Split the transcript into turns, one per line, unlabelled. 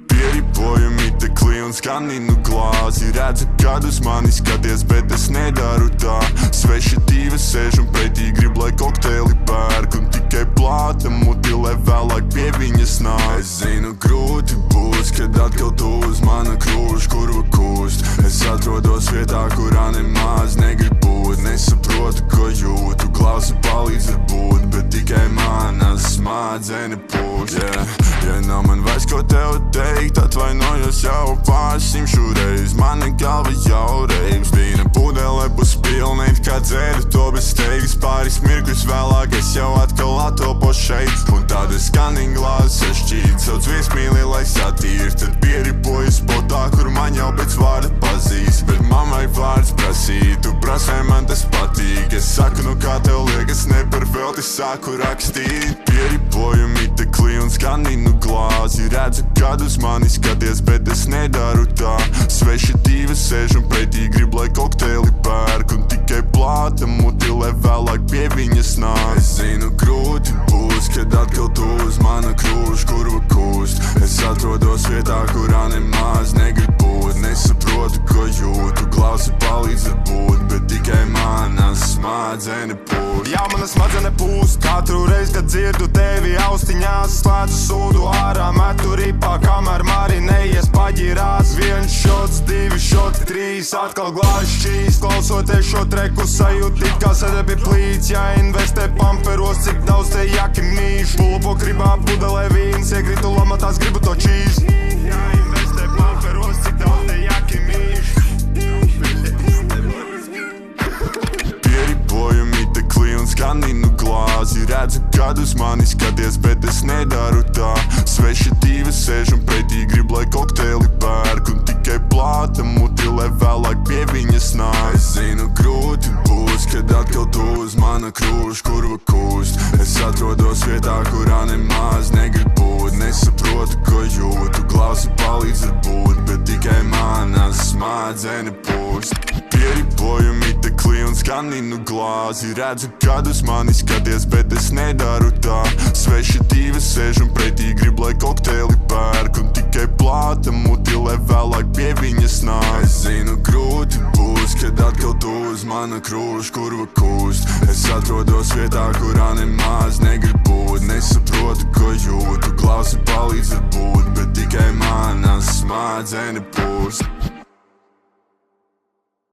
Pieripojumi tekli un skaninu glāzi. Redzu, kad uz mani skaties, bet es nedaru tā. Sveši divi sēž un pretī grib, lai kokteili pērk. Un tikai plāta mutilē vēlāk pie viņas nāk. Es zinu, grūti būs, kad atkal tu uz mana krūž kurva kūst. Es atrodos vietā, kurā nemaz negrib būt. Nesaprotu, ko jūtu, klausu palīdz varbūt, bet tikai manas smadzenes pūst. Ja nav man vairs ko tev teikt, atvainojos jau pārsimšu reiz. Mana galva jau reiks, vīna pudelē puspilna, it kā dzēru to bez steigas. Pāris mirkļus vēlāk es jau atkal atopo šeit. Un tāda skanīga glāze sašķīt, sauc viesmīli, lai satīr. Tad pieripoju spotā, kur man jau pēc vārda pazīst. Bet mammai vārds prasīt, tu prasē, man tas patīk. Es saku, nu kā tev liekas, ne par velti sāku rakstīt. Pieripojumi tekli un skaninu glāzi. Redzu, kad uz mani skaties, bet es nedaru tā. Sveši divi sēž un pretī grib, lai kokteili pērk. Un tikai plāta mutilē vēlāk pie viņas nāk. Es zinu, grūti būs, kad atkal tu uz mana krūž kurva kūst. Es atrodos vietā, kurā nemaz negrib būt. Nesaprotu, ko jūtu, klausu palīdz varbūt, bet tikai manas smadzenes pūst. Jā, manas smadzenes pūst. Katru reizi, kad dzirdu tevi austiņās, slēdzu sūdu ārā, metu ripā, kamēr marinējies paģirās. 1 šots, 2 šoti, 3, atkal glāzi šķīst. Klausoties šo treku sajūti, it kā sēdē pie plīts. Ja investē pamperos, cik daudz te jaki mīš. Pulupo kribā pudelē vīns, iekritu lamatās, gribu to čīz. Ja investē pamperos, cik daudz te jaki mīš. Pieripojumi tekli un skaninu glāzi. Redzu, kad uz mani skaties, bet es nedaru tā. Sveši divi sēž un pretī grib, lai kokteili pērk. Un tikai plāta mutilē vēlāk pie viņas nāk. Es zinu, grūti būs, kad atkal tu uz mana krūž kurva kūst. Es atrodos vietā, kurā nemaz negrib būt. Nesaprotu, ko jūtu, klausu palīdz varbūt, bet tikai manas smadzenes pūst. Pieripojumi tekli un skaninu glāzi. Redzu, kad uz mani skaties, bet es nedaru tā. Sveši divi sēž un pretī grib, lai kokteili pērk. Un tikai plāta mutilē vēlāk pie viņas nāk. Es zinu, grūti būs, kad atkal tu uz mana krūž kurva kūst. Es atrodos vietā, kurā nemaz negrib būt. Nesaprotu, ko jūtu, klausu palīdz varbūt, bet tikai manas smadzenes pūst.